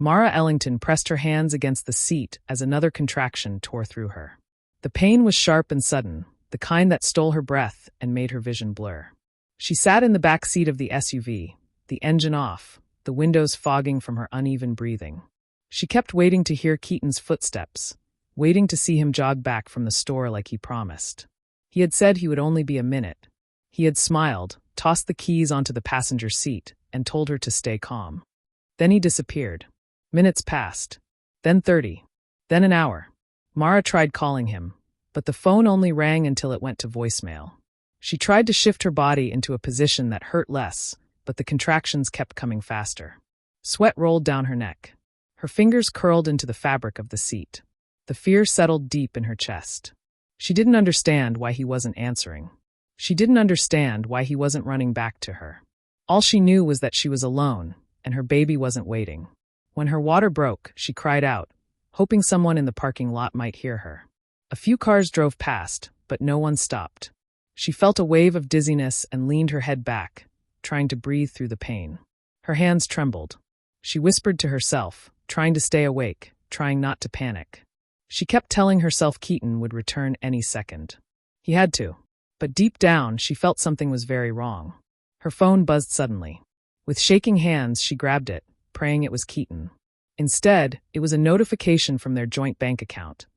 Mara Ellington pressed her hands against the seat as another contraction tore through her. The pain was sharp and sudden, the kind that stole her breath and made her vision blur. She sat in the back seat of the SUV, the engine off, the windows fogging from her uneven breathing. She kept waiting to hear Keaton's footsteps, waiting to see him jog back from the store like he promised. He had said he would only be a minute. He had smiled, tossed the keys onto the passenger seat, and told her to stay calm. Then he disappeared. Minutes passed. Then 30. Then an hour. Mara tried calling him, but the phone only rang until it went to voicemail. She tried to shift her body into a position that hurt less, but the contractions kept coming faster. Sweat rolled down her neck. Her fingers curled into the fabric of the seat. The fear settled deep in her chest. She didn't understand why he wasn't answering. She didn't understand why he wasn't running back to her. All she knew was that she was alone, and her baby wasn't waiting. When her water broke, she cried out, hoping someone in the parking lot might hear her. A few cars drove past, but no one stopped. She felt a wave of dizziness and leaned her head back, trying to breathe through the pain. Her hands trembled. She whispered to herself, trying to stay awake, trying not to panic. She kept telling herself Keaton would return any second. He had to. But deep down, she felt something was very wrong. Her phone buzzed suddenly. With shaking hands, she grabbed it, praying it was Keaton. Instead, it was a notification from their joint bank account.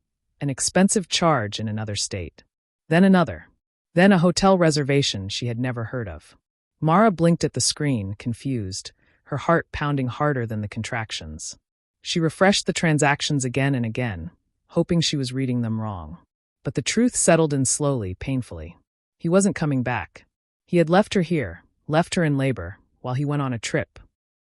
An expensive charge in another state. Then another. Then a hotel reservation she had never heard of. Mara blinked at the screen, confused, her heart pounding harder than the contractions. She refreshed the transactions again and again, hoping she was reading them wrong. But the truth settled in slowly, painfully. He wasn't coming back. He had left her here, left her in labor, while he went on a trip.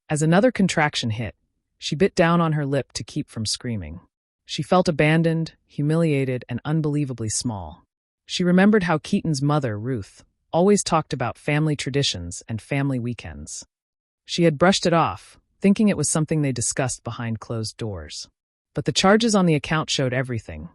As another contraction hit, she bit down on her lip to keep from screaming. She felt abandoned, humiliated, and unbelievably small. She remembered how Keaton's mother, Ruth, always talked about family traditions and family weekends. She had brushed it off, thinking it was something they discussed behind closed doors. But the charges on the account showed everything.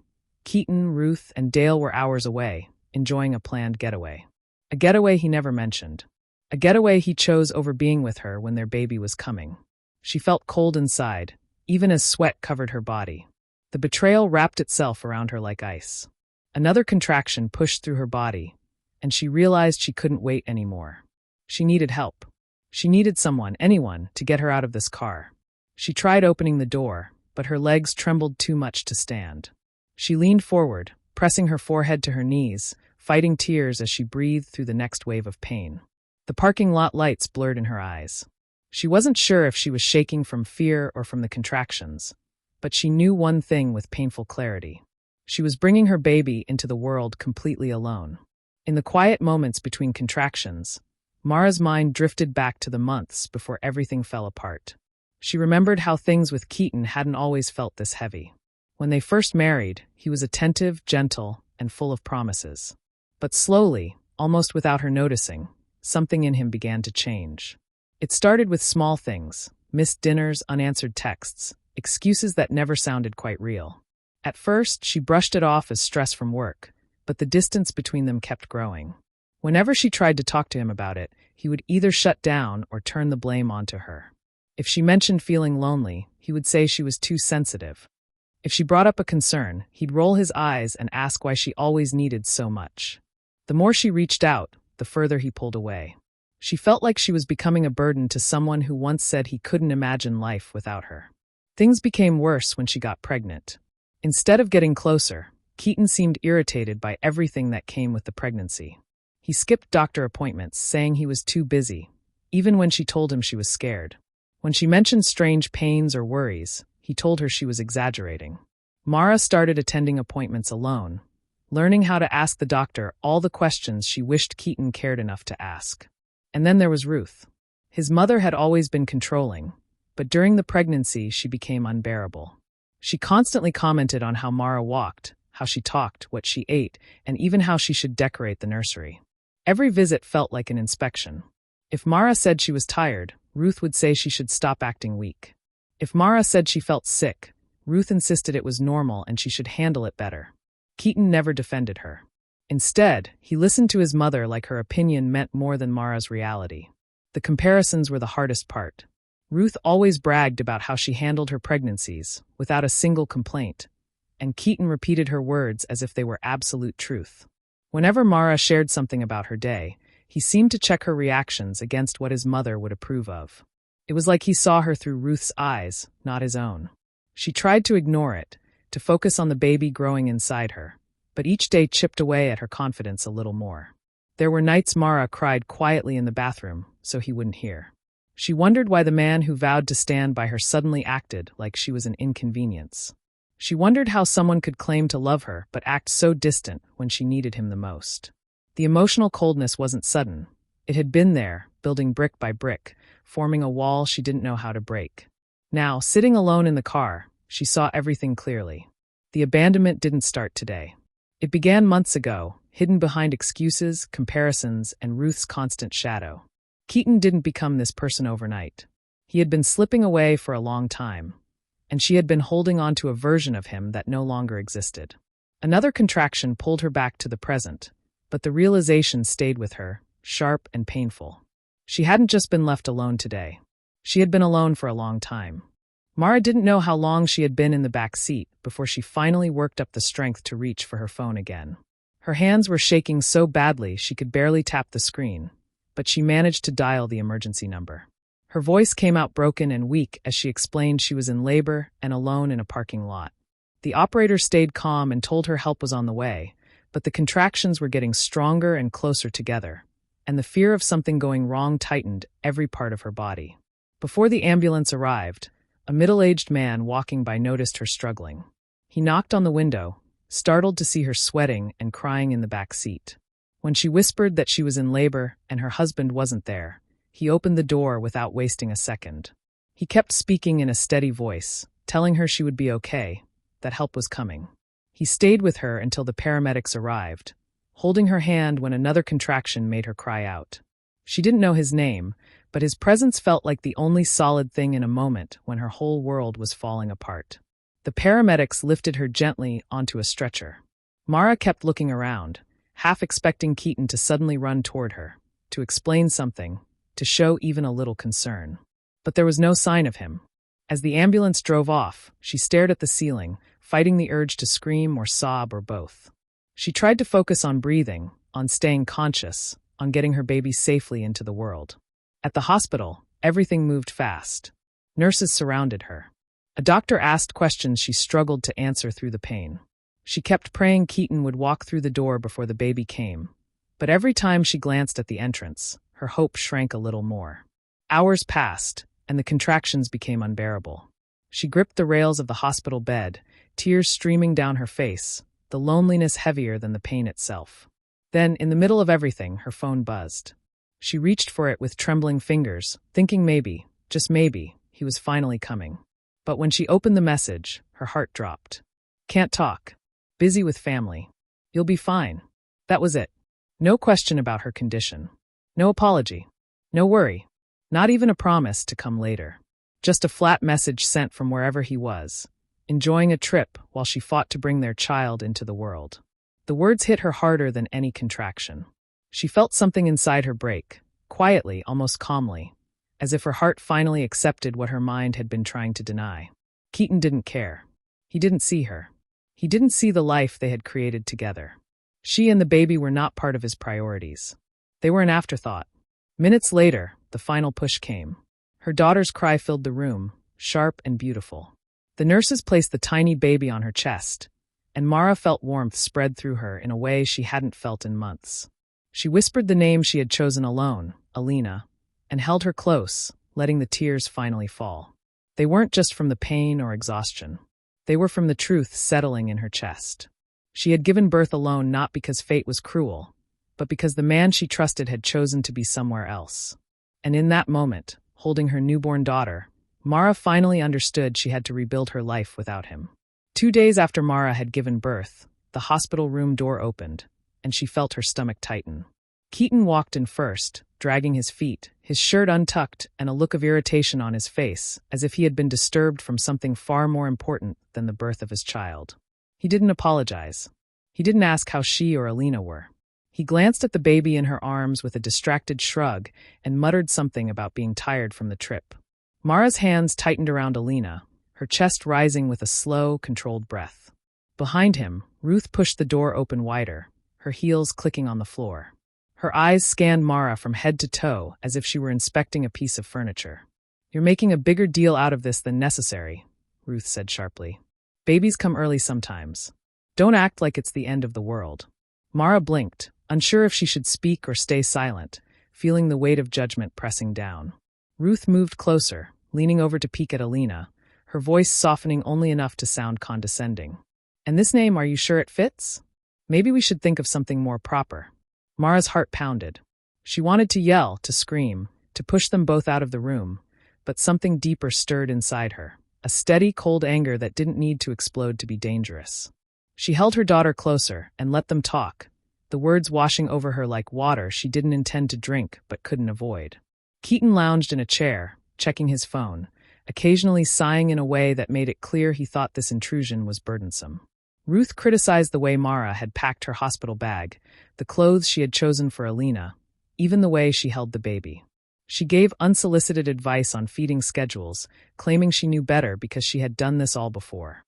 Keaton, Ruth, and Dale were hours away, enjoying a planned getaway. A getaway he never mentioned. A getaway he chose over being with her when their baby was coming. She felt cold inside, even as sweat covered her body. The betrayal wrapped itself around her like ice. Another contraction pushed through her body, and she realized she couldn't wait anymore. She needed help. She needed someone, anyone, to get her out of this car. She tried opening the door, but her legs trembled too much to stand. She leaned forward, pressing her forehead to her knees, fighting tears as she breathed through the next wave of pain. The parking lot lights blurred in her eyes. She wasn't sure if she was shaking from fear or from the contractions, but she knew one thing with painful clarity. She was bringing her baby into the world completely alone. In the quiet moments between contractions, Mara's mind drifted back to the months before everything fell apart. She remembered how things with Keaton hadn't always felt this heavy. When they first married, he was attentive, gentle, and full of promises. But slowly, almost without her noticing, something in him began to change. It started with small things, missed dinners, unanswered texts, excuses that never sounded quite real. At first, she brushed it off as stress from work, but the distance between them kept growing. Whenever she tried to talk to him about it, he would either shut down or turn the blame onto her. If she mentioned feeling lonely, he would say she was too sensitive. If she brought up a concern, he'd roll his eyes and ask why she always needed so much. The more she reached out, the further he pulled away. She felt like she was becoming a burden to someone who once said he couldn't imagine life without her. Things became worse when she got pregnant. Instead of getting closer, Keaton seemed irritated by everything that came with the pregnancy. He skipped doctor appointments, saying he was too busy, even when she told him she was scared. When she mentioned strange pains or worries, he told her she was exaggerating. Mara started attending appointments alone, learning how to ask the doctor all the questions she wished Keaton cared enough to ask. And then there was Ruth. His mother had always been controlling, but during the pregnancy she became unbearable. She constantly commented on how Mara walked, how she talked, what she ate, and even how she should decorate the nursery. Every visit felt like an inspection. If Mara said she was tired, Ruth would say she should stop acting weak. If Mara said she felt sick, Ruth insisted it was normal and she should handle it better. Keaton never defended her. Instead, he listened to his mother like her opinion meant more than Mara's reality. The comparisons were the hardest part. Ruth always bragged about how she handled her pregnancies, without a single complaint, and Keaton repeated her words as if they were absolute truth. Whenever Mara shared something about her day, he seemed to check her reactions against what his mother would approve of. It was like he saw her through Ruth's eyes, not his own. She tried to ignore it, to focus on the baby growing inside her, but each day chipped away at her confidence a little more. There were nights Mara cried quietly in the bathroom, so he wouldn't hear. She wondered why the man who vowed to stand by her suddenly acted like she was an inconvenience. She wondered how someone could claim to love her but act so distant when she needed him the most. The emotional coldness wasn't sudden. It had been there, building brick by brick, forming a wall she didn't know how to break. Now, sitting alone in the car, she saw everything clearly. The abandonment didn't start today. It began months ago, hidden behind excuses, comparisons, and Ruth's constant shadow. Keaton didn't become this person overnight. He had been slipping away for a long time, and she had been holding on to a version of him that no longer existed. Another contraction pulled her back to the present, but the realization stayed with her, sharp and painful. She hadn't just been left alone today. She had been alone for a long time. Mara didn't know how long she had been in the back seat before she finally worked up the strength to reach for her phone again. Her hands were shaking so badly she could barely tap the screen, but she managed to dial the emergency number. Her voice came out broken and weak as she explained she was in labor and alone in a parking lot. The operator stayed calm and told her help was on the way, but the contractions were getting stronger and closer together, and the fear of something going wrong tightened every part of her body. Before the ambulance arrived, a middle-aged man walking by noticed her struggling. He knocked on the window, startled to see her sweating and crying in the back seat. When she whispered that she was in labor and her husband wasn't there, he opened the door without wasting a second. He kept speaking in a steady voice, telling her she would be okay, that help was coming. He stayed with her until the paramedics arrived, holding her hand when another contraction made her cry out. She didn't know his name, but his presence felt like the only solid thing in a moment when her whole world was falling apart. The paramedics lifted her gently onto a stretcher. Mara kept looking around, half expecting Keaton to suddenly run toward her, to explain something, to show even a little concern. But there was no sign of him. As the ambulance drove off, she stared at the ceiling, fighting the urge to scream or sob or both. She tried to focus on breathing, on staying conscious, on getting her baby safely into the world. At the hospital, everything moved fast. Nurses surrounded her. A doctor asked questions she struggled to answer through the pain. She kept praying Keaton would walk through the door before the baby came, but every time she glanced at the entrance, her hope shrank a little more. Hours passed, and the contractions became unbearable. She gripped the rails of the hospital bed, tears streaming down her face, the loneliness heavier than the pain itself. Then, in the middle of everything, her phone buzzed. She reached for it with trembling fingers, thinking maybe, just maybe, he was finally coming. But when she opened the message, her heart dropped. "Can't talk. Busy with family. You'll be fine." That was it. No question about her condition. No apology. No worry. Not even a promise to come later. Just a flat message sent from wherever he was, enjoying a trip while she fought to bring their child into the world. The words hit her harder than any contraction. She felt something inside her break, quietly, almost calmly, as if her heart finally accepted what her mind had been trying to deny. Keaton didn't care. He didn't see her. He didn't see the life they had created together. She and the baby were not part of his priorities. They were an afterthought. Minutes later, the final push came. Her daughter's cry filled the room, sharp and beautiful. The nurses placed the tiny baby on her chest, and Mara felt warmth spread through her in a way she hadn't felt in months. She whispered the name she had chosen alone, Alina, and held her close, letting the tears finally fall. They weren't just from the pain or exhaustion. They were from the truth settling in her chest. She had given birth alone not because fate was cruel, but because the man she trusted had chosen to be somewhere else. And in that moment, holding her newborn daughter, Mara finally understood she had to rebuild her life without him. 2 days after Mara had given birth, the hospital room door opened, and she felt her stomach tighten. Keaton walked in first, dragging his feet, his shirt untucked and a look of irritation on his face, as if he had been disturbed from something far more important than the birth of his child. He didn't apologize. He didn't ask how she or Alina were. He glanced at the baby in her arms with a distracted shrug and muttered something about being tired from the trip. Mara's hands tightened around Alina, her chest rising with a slow, controlled breath. Behind him, Ruth pushed the door open wider, her heels clicking on the floor. Her eyes scanned Mara from head to toe as if she were inspecting a piece of furniture. "You're making a bigger deal out of this than necessary," Ruth said sharply. "Babies come early sometimes. Don't act like it's the end of the world." Mara blinked, unsure if she should speak or stay silent, feeling the weight of judgment pressing down. Ruth moved closer, leaning over to peek at Alina, her voice softening only enough to sound condescending. "And this name, are you sure it fits? Maybe we should think of something more proper." Mara's heart pounded. She wanted to yell, to scream, to push them both out of the room, but something deeper stirred inside her, a steady, cold anger that didn't need to explode to be dangerous. She held her daughter closer and let them talk, the words washing over her like water she didn't intend to drink but couldn't avoid. Keaton lounged in a chair, checking his phone, occasionally sighing in a way that made it clear he thought this intrusion was burdensome. Ruth criticized the way Mara had packed her hospital bag, the clothes she had chosen for Alina, even the way she held the baby. She gave unsolicited advice on feeding schedules, claiming she knew better because she had done this all before.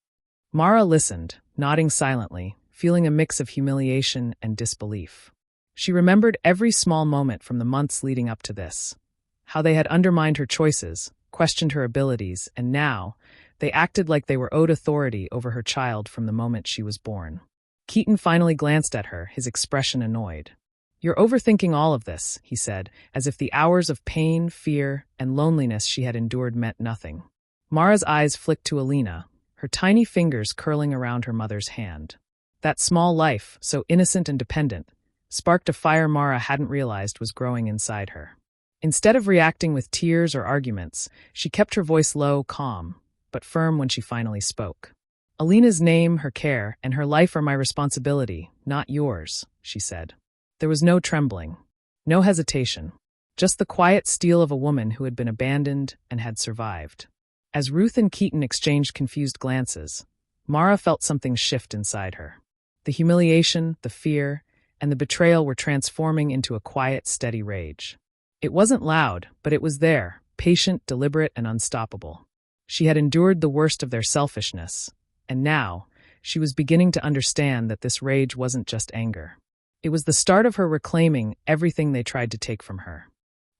Mara listened, nodding silently, feeling a mix of humiliation and disbelief. She remembered every small moment from the months leading up to this, how they had undermined her choices, questioned her abilities, and now, they acted like they were owed authority over her child from the moment she was born. Keaton finally glanced at her, his expression annoyed. "You're overthinking all of this," he said, as if the hours of pain, fear, and loneliness she had endured meant nothing. Mara's eyes flicked to Alina, her tiny fingers curling around her mother's hand. That small life, so innocent and dependent, sparked a fire Mara hadn't realized was growing inside her. Instead of reacting with tears or arguments, she kept her voice low, calm, but firm when she finally spoke. "Alina's name, her care, and her life are my responsibility, not yours," she said. There was no trembling, no hesitation, just the quiet steel of a woman who had been abandoned and had survived. As Ruth and Keaton exchanged confused glances, Mara felt something shift inside her. The humiliation, the fear, and the betrayal were transforming into a quiet, steady rage. It wasn't loud, but it was there, patient, deliberate, and unstoppable. She had endured the worst of their selfishness, and now, she was beginning to understand that this rage wasn't just anger. It was the start of her reclaiming everything they tried to take from her.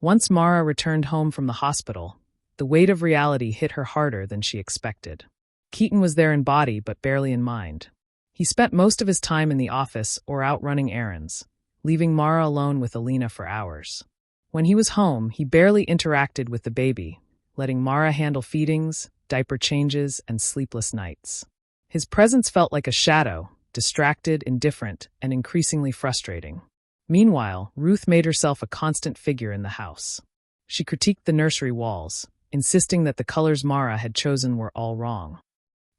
Once Mara returned home from the hospital, the weight of reality hit her harder than she expected. Keaton was there in body but barely in mind. He spent most of his time in the office or out running errands, leaving Mara alone with Alina for hours. When he was home, he barely interacted with the baby, letting Mara handle feedings, diaper changes, and sleepless nights. His presence felt like a shadow, distracted, indifferent, and increasingly frustrating. Meanwhile, Ruth made herself a constant figure in the house. She critiqued the nursery walls, insisting that the colors Mara had chosen were all wrong.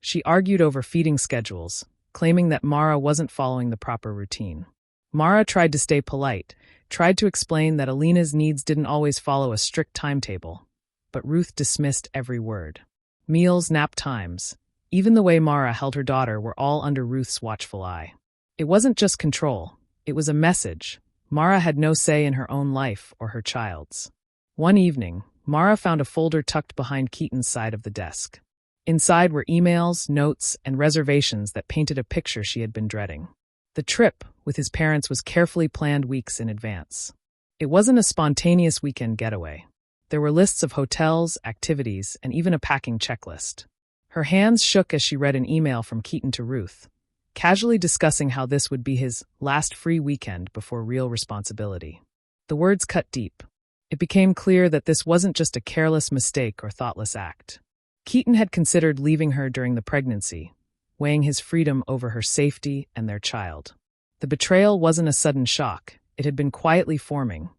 She argued over feeding schedules, claiming that Mara wasn't following the proper routine. Mara tried to stay polite, tried to explain that Alina's needs didn't always follow a strict timetable, but Ruth dismissed every word. Meals, nap times, even the way Mara held her daughter were all under Ruth's watchful eye. It wasn't just control, it was a message. Mara had no say in her own life or her child's. One evening, Mara found a folder tucked behind Keaton's side of the desk. Inside were emails, notes, and reservations that painted a picture she had been dreading. The trip with his parents was carefully planned weeks in advance. It wasn't a spontaneous weekend getaway. There were lists of hotels, activities, and even a packing checklist. Her hands shook as she read an email from Keaton to Ruth, casually discussing how this would be his last free weekend before real responsibility. The words cut deep. It became clear that this wasn't just a careless mistake or thoughtless act. Keaton had considered leaving her during the pregnancy, weighing his freedom over her safety and their child. The betrayal wasn't a sudden shock. It had been quietly forming,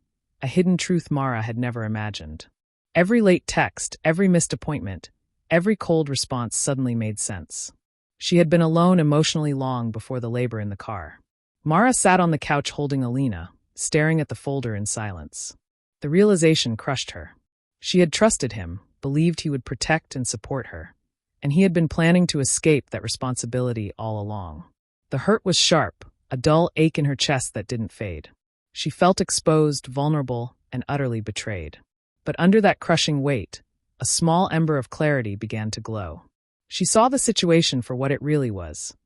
a hidden truth Mara had never imagined. Every late text, every missed appointment, every cold response suddenly made sense. She had been alone emotionally long before the labor in the car. Mara sat on the couch holding Alina, staring at the folder in silence. The realization crushed her. She had trusted him, believed he would protect and support her, and he had been planning to escape that responsibility all along. The hurt was sharp, a dull ache in her chest that didn't fade. She felt exposed, vulnerable, and utterly betrayed. But under that crushing weight, a small ember of clarity began to glow. She saw the situation for what it really was.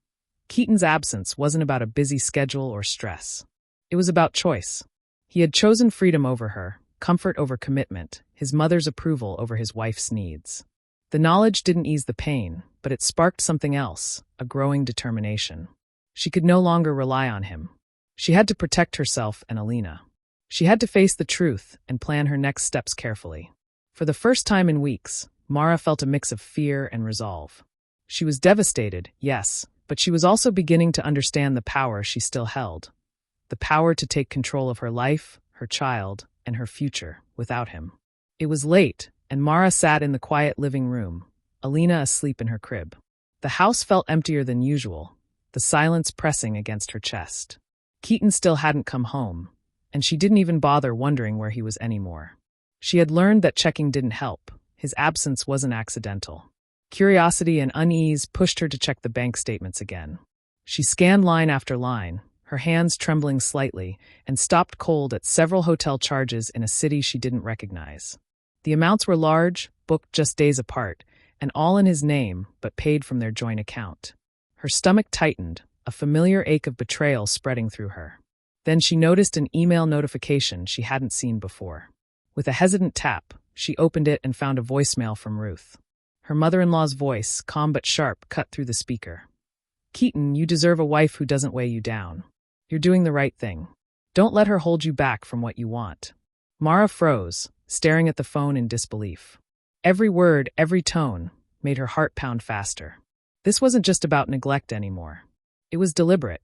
Keaton's absence wasn't about a busy schedule or stress. It was about choice. He had chosen freedom over her, comfort over commitment, his mother's approval over his wife's needs. The knowledge didn't ease the pain, but it sparked something else, a growing determination. She could no longer rely on him. She had to protect herself and Alina. She had to face the truth and plan her next steps carefully. For the first time in weeks, Mara felt a mix of fear and resolve. She was devastated, yes, but she was also beginning to understand the power she still held. The power to take control of her life, her child, and her future without him. It was late, and Mara sat in the quiet living room, Alina asleep in her crib. The house felt emptier than usual, the silence pressing against her chest. Keaton still hadn't come home, and she didn't even bother wondering where he was anymore. She had learned that checking didn't help. His absence wasn't accidental. Curiosity and unease pushed her to check the bank statements again. She scanned line after line, her hands trembling slightly, and stopped cold at several hotel charges in a city she didn't recognize. The amounts were large, booked just days apart, and all in his name, but paid from their joint account. Her stomach tightened, a familiar ache of betrayal spreading through her. Then she noticed an email notification she hadn't seen before. With a hesitant tap, she opened it and found a voicemail from Ruth. Her mother-in-law's voice, calm but sharp, cut through the speaker. "Keaton, you deserve a wife who doesn't weigh you down. You're doing the right thing. Don't let her hold you back from what you want." Mara froze, staring at the phone in disbelief. Every word, every tone, made her heart pound faster. This wasn't just about neglect anymore. It was deliberate.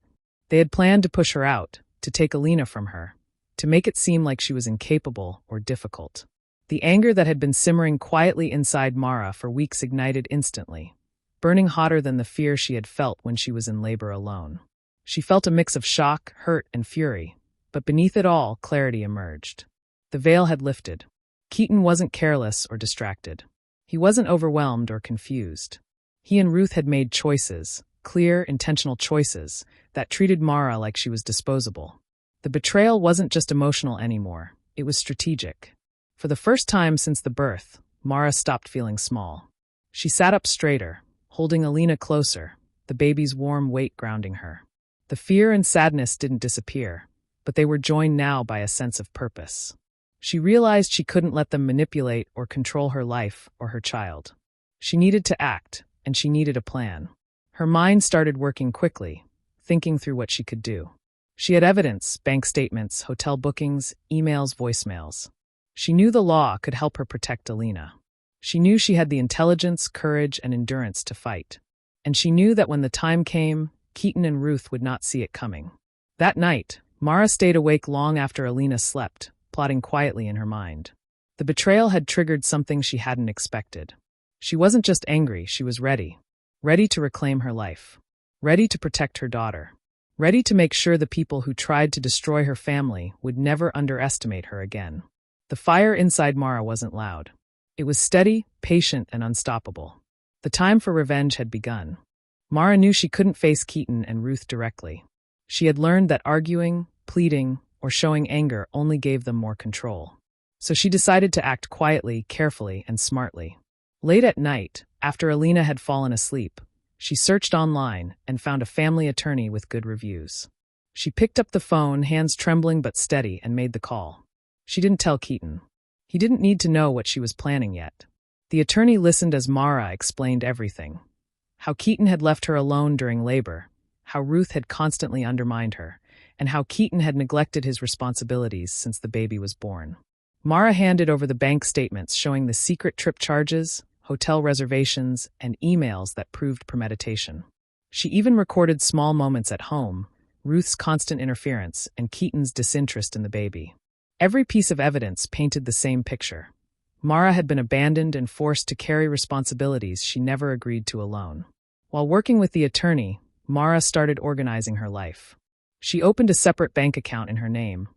They had planned to push her out, to take Alina from her, to make it seem like she was incapable or difficult. The anger that had been simmering quietly inside Mara for weeks ignited instantly, burning hotter than the fear she had felt when she was in labor alone. She felt a mix of shock, hurt, and fury, but beneath it all, clarity emerged. The veil had lifted. Keaton wasn't careless or distracted. He wasn't overwhelmed or confused. He and Ruth had made choices, clear, intentional choices, that treated Mara like she was disposable. The betrayal wasn't just emotional anymore, it was strategic. For the first time since the birth, Mara stopped feeling small. She sat up straighter, holding Alina closer, the baby's warm weight grounding her. The fear and sadness didn't disappear, but they were joined now by a sense of purpose. She realized she couldn't let them manipulate or control her life or her child. She needed to act, and she needed a plan. Her mind started working quickly, thinking through what she could do. She had evidence, bank statements, hotel bookings, emails, voicemails. She knew the law could help her protect Alina. She knew she had the intelligence, courage, and endurance to fight. And she knew that when the time came, Keaton and Ruth would not see it coming. That night, Mara stayed awake long after Alina slept, plotting quietly in her mind. The betrayal had triggered something she hadn't expected. She wasn't just angry, she was ready. Ready to reclaim her life. Ready to protect her daughter. Ready to make sure the people who tried to destroy her family would never underestimate her again. The fire inside Mara wasn't loud. It was steady, patient, and unstoppable. The time for revenge had begun. Mara knew she couldn't face Keaton and Ruth directly. She had learned that arguing, pleading, or showing anger only gave them more control. So she decided to act quietly, carefully, and smartly. Late at night, after Alina had fallen asleep, she searched online and found a family attorney with good reviews. She picked up the phone, hands trembling but steady, and made the call. She didn't tell Keaton. He didn't need to know what she was planning yet. The attorney listened as Mara explained everything. How Keaton had left her alone during labor, how Ruth had constantly undermined her, and how Keaton had neglected his responsibilities since the baby was born. Mara handed over the bank statements showing the secret trip charges, hotel reservations, and emails that proved premeditation. She even recorded small moments at home, Ruth's constant interference, and Keaton's disinterest in the baby. Every piece of evidence painted the same picture. Mara had been abandoned and forced to carry responsibilities she never agreed to alone. While working with the attorney, Mara started organizing her life. She opened a separate bank account in her name,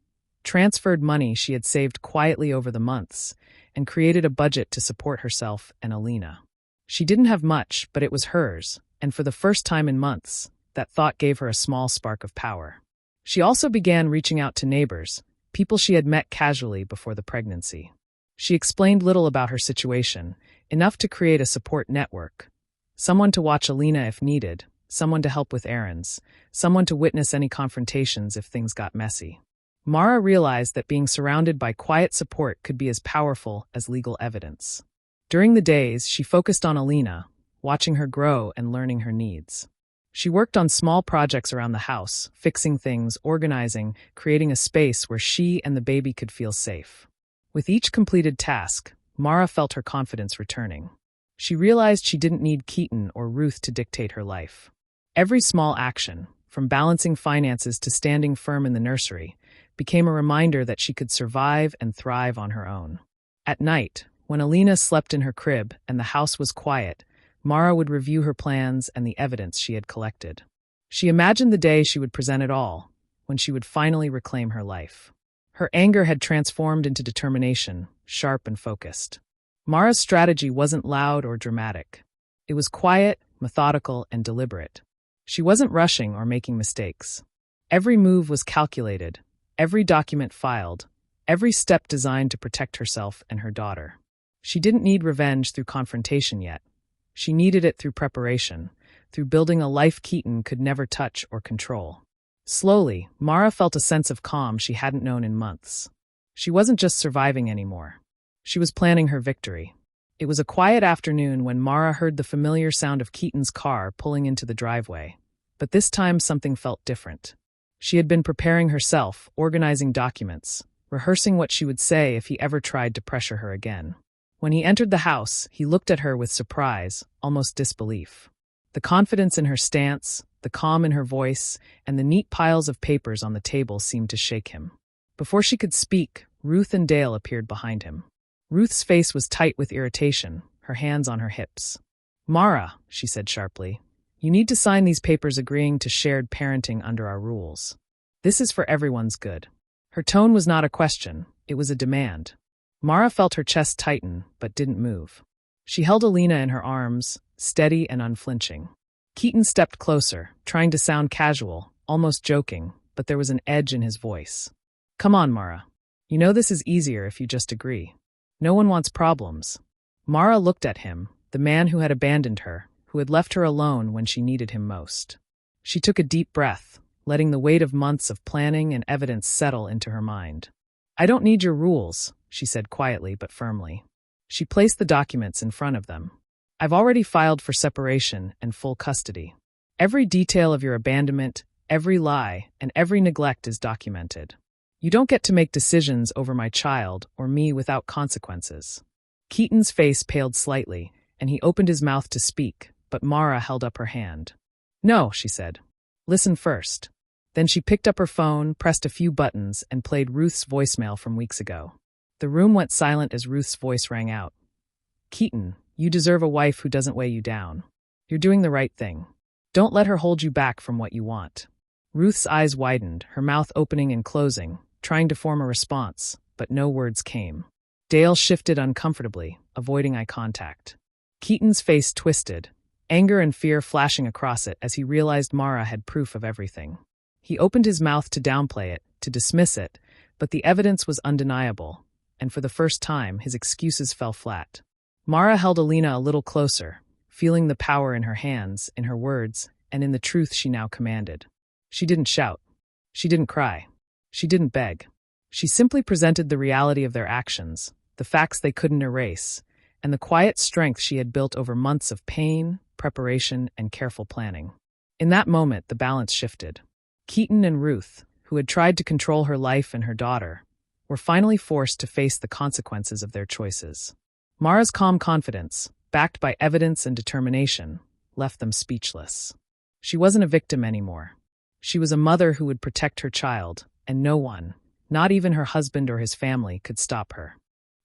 transferred money she had saved quietly over the months, and created a budget to support herself and Alina. She didn't have much, but it was hers, and for the first time in months, that thought gave her a small spark of power. She also began reaching out to neighbors, people she had met casually before the pregnancy. She explained little about her situation, enough to create a support network. Someone to watch Alina if needed, someone to help with errands, someone to witness any confrontations if things got messy. Mara realized that being surrounded by quiet support could be as powerful as legal evidence. During the days, she focused on Alina, watching her grow and learning her needs. She worked on small projects around the house, fixing things, organizing, creating a space where she and the baby could feel safe. With each completed task, Mara felt her confidence returning. She realized she didn't need Keaton or Ruth to dictate her life. Every small action, from balancing finances to standing firm in the nursery, became a reminder that she could survive and thrive on her own. At night, when Alina slept in her crib and the house was quiet, Mara would review her plans and the evidence she had collected. She imagined the day she would present it all, when she would finally reclaim her life. Her anger had transformed into determination, sharp and focused. Mara's strategy wasn't loud or dramatic. It was quiet, methodical, and deliberate. She wasn't rushing or making mistakes. Every move was calculated, every document filed, every step designed to protect herself and her daughter. She didn't need revenge through confrontation yet. She needed it through preparation, through building a life Keaton could never touch or control. Slowly, Mara felt a sense of calm she hadn't known in months. She wasn't just surviving anymore. She was planning her victory. It was a quiet afternoon when Mara heard the familiar sound of Keaton's car pulling into the driveway. But this time something felt different. She had been preparing herself, organizing documents, rehearsing what she would say if he ever tried to pressure her again. When he entered the house, he looked at her with surprise, almost disbelief. The confidence in her stance, the calm in her voice, and the neat piles of papers on the table seemed to shake him. Before she could speak, Ruth and Dale appeared behind him. Ruth's face was tight with irritation, her hands on her hips. "Mara," she said sharply, "you need to sign these papers agreeing to shared parenting under our rules. This is for everyone's good." Her tone was not a question, it was a demand. Mara felt her chest tighten, but didn't move. She held Alina in her arms, steady and unflinching. Keaton stepped closer, trying to sound casual, almost joking, but there was an edge in his voice. "Come on, Mara. You know this is easier if you just agree. No one wants problems." Mara looked at him, the man who had abandoned her, who had left her alone when she needed him most. She took a deep breath, letting the weight of months of planning and evidence settle into her mind. "I don't need your rules," she said quietly but firmly. She placed the documents in front of them. "I've already filed for separation and full custody. Every detail of your abandonment, every lie, and every neglect is documented. You don't get to make decisions over my child or me without consequences." Keaton's face paled slightly, and he opened his mouth to speak, but Mara held up her hand. "No," she said. "Listen first." Then she picked up her phone, pressed a few buttons, and played Ruth's voicemail from weeks ago. The room went silent as Ruth's voice rang out. "Keaton, you deserve a wife who doesn't weigh you down. You're doing the right thing. Don't let her hold you back from what you want." Ruth's eyes widened, her mouth opening and closing, trying to form a response, but no words came. Dale shifted uncomfortably, avoiding eye contact. Keaton's face twisted, anger and fear flashing across it as he realized Mara had proof of everything. He opened his mouth to downplay it, to dismiss it, but the evidence was undeniable, and for the first time, his excuses fell flat. Mara held Alina a little closer, feeling the power in her hands, in her words, and in the truth she now commanded. She didn't shout. She didn't cry. She didn't beg. She simply presented the reality of their actions, the facts they couldn't erase, and the quiet strength she had built over months of pain, preparation, and careful planning. In that moment, the balance shifted. Keaton and Ruth, who had tried to control her life and her daughter, were finally forced to face the consequences of their choices. Mara's calm confidence, backed by evidence and determination, left them speechless. She wasn't a victim anymore. She was a mother who would protect her child, and no one, not even her husband or his family, could stop her.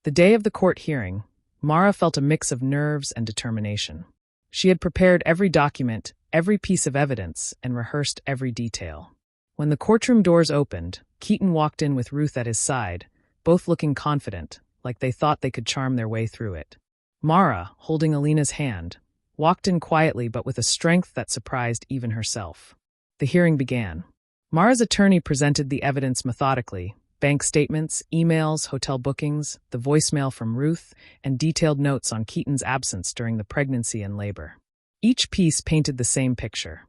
The day of the court hearing, Mara felt a mix of nerves and determination. She had prepared every document, every piece of evidence, and rehearsed every detail. When the courtroom doors opened, Keaton walked in with Ruth at his side, both looking confident, like they thought they could charm their way through it. Mara, holding Alina's hand, walked in quietly but with a strength that surprised even herself. The hearing began. Mara's attorney presented the evidence methodically, Bank statements, emails, hotel bookings, the voicemail from Ruth, and detailed notes on Keaton's absence during the pregnancy and labor. Each piece painted the same picture.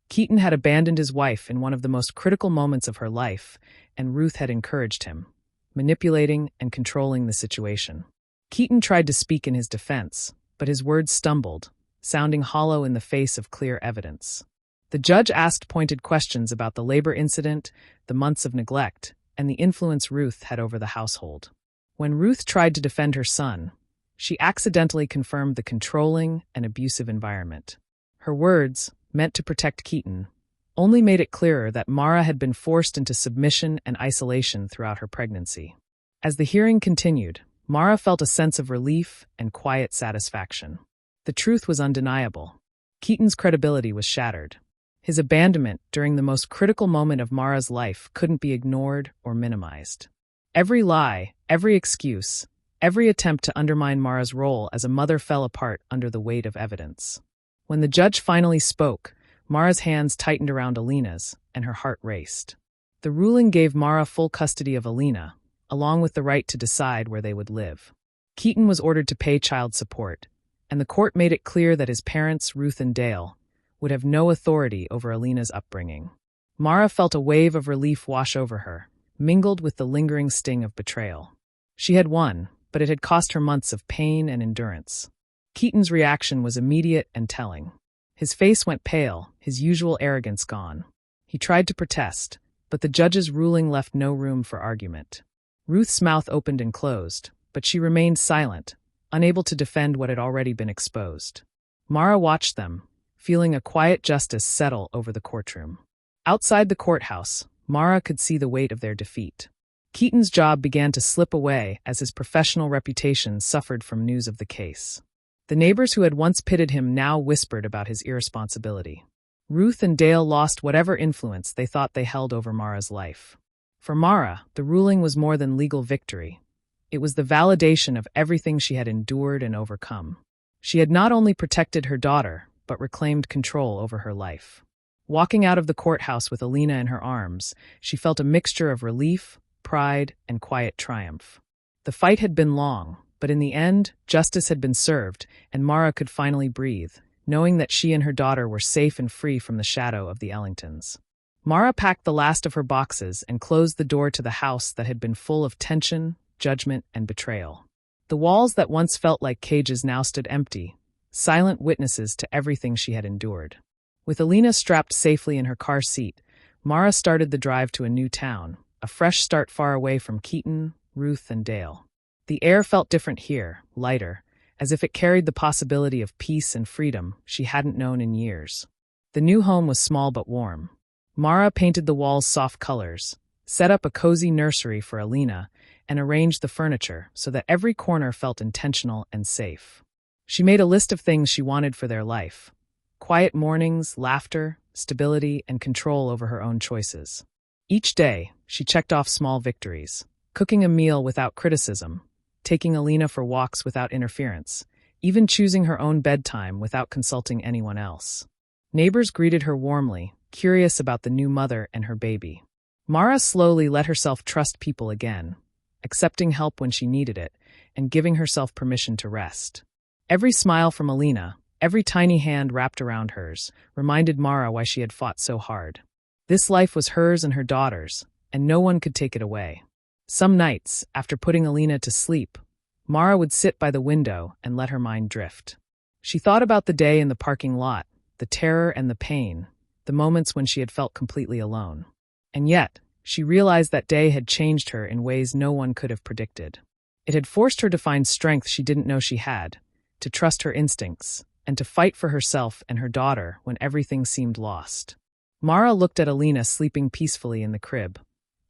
Keaton had abandoned his wife in one of the most critical moments of her life, and Ruth had encouraged him, manipulating and controlling the situation. Keaton tried to speak in his defense, but his words stumbled, sounding hollow in the face of clear evidence. The judge asked pointed questions about the labor incident, the months of neglect, and the influence Ruth had over the household. When Ruth tried to defend her son, she accidentally confirmed the controlling and abusive environment. Her words, meant to protect Keaton, only made it clearer that Mara had been forced into submission and isolation throughout her pregnancy. As the hearing continued, Mara felt a sense of relief and quiet satisfaction. The truth was undeniable. Keaton's credibility was shattered. His abandonment during the most critical moment of Mara's life couldn't be ignored or minimized. Every lie, every excuse, every attempt to undermine Mara's role as a mother fell apart under the weight of evidence. When the judge finally spoke, Mara's hands tightened around Alina's, and her heart raced. The ruling gave Mara full custody of Alina, along with the right to decide where they would live. Keaton was ordered to pay child support, and the court made it clear that his parents, Ruth and Dale, would have no authority over Alina's upbringing. Mara felt a wave of relief wash over her, mingled with the lingering sting of betrayal. She had won, but it had cost her months of pain and endurance. Keaton's reaction was immediate and telling. His face went pale, his usual arrogance gone. He tried to protest, but the judge's ruling left no room for argument. Ruth's mouth opened and closed, but she remained silent, unable to defend what had already been exposed. Mara watched them, feeling a quiet justice settle over the courtroom. Outside the courthouse, Mara could see the weight of their defeat. Keaton's job began to slip away as his professional reputation suffered from news of the case. The neighbors who had once pitted him now whispered about his irresponsibility. Ruth and Dale lost whatever influence they thought they held over Mara's life. For Mara, the ruling was more than legal victory. It was the validation of everything she had endured and overcome. She had not only protected her daughter, but reclaimed control over her life. Walking out of the courthouse with Alina in her arms, she felt a mixture of relief, pride, and quiet triumph. The fight had been long, but in the end, justice had been served, and Mara could finally breathe, knowing that she and her daughter were safe and free from the shadow of the Ellingtons. Mara packed the last of her boxes and closed the door to the house that had been full of tension, judgment, and betrayal. The walls that once felt like cages now stood empty, silent witnesses to everything she had endured. With Alina strapped safely in her car seat, Mara started the drive to a new town, a fresh start far away from Keaton, Ruth, and Dale. The air felt different here, lighter, as if it carried the possibility of peace and freedom she hadn't known in years. The new home was small but warm. Mara painted the walls soft colors, set up a cozy nursery for Alina, and arranged the furniture so that every corner felt intentional and safe. She made a list of things she wanted for their life: quiet mornings, laughter, stability, and control over her own choices. Each day, she checked off small victories: cooking a meal without criticism, taking Alina for walks without interference, even choosing her own bedtime without consulting anyone else. Neighbors greeted her warmly, curious about the new mother and her baby. Mara slowly let herself trust people again, accepting help when she needed it, and giving herself permission to rest. Every smile from Alina, every tiny hand wrapped around hers, reminded Mara why she had fought so hard. This life was hers and her daughter's, and no one could take it away. Some nights, after putting Alina to sleep, Mara would sit by the window and let her mind drift. She thought about the day in the parking lot, the terror and the pain, the moments when she had felt completely alone. And yet, she realized that day had changed her in ways no one could have predicted. It had forced her to find strength she didn't know she had, to trust her instincts, and to fight for herself and her daughter when everything seemed lost. Mara looked at Alina sleeping peacefully in the crib,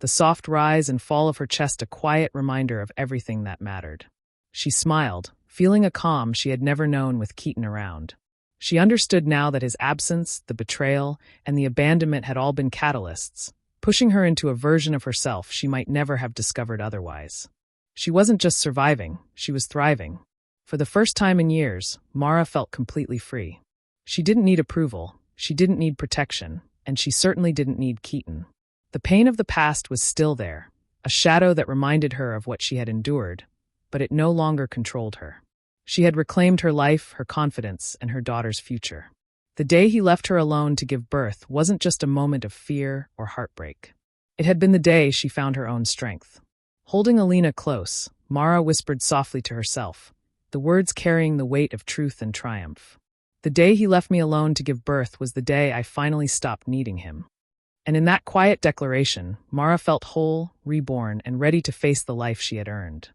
the soft rise and fall of her chest a quiet reminder of everything that mattered. She smiled, feeling a calm she had never known with Keaton around. She understood now that his absence, the betrayal, and the abandonment had all been catalysts, pushing her into a version of herself she might never have discovered otherwise. She wasn't just surviving, she was thriving. For the first time in years, Mara felt completely free. She didn't need approval, she didn't need protection, and she certainly didn't need Keaton. The pain of the past was still there, a shadow that reminded her of what she had endured, but it no longer controlled her. She had reclaimed her life, her confidence, and her daughter's future. The day he left her alone to give birth wasn't just a moment of fear or heartbreak. It had been the day she found her own strength. Holding Alina close, Mara whispered softly to herself, the words carrying the weight of truth and triumph. The day he left me alone to give birth was the day I finally stopped needing him. And in that quiet declaration, Mara felt whole, reborn, and ready to face the life she had earned.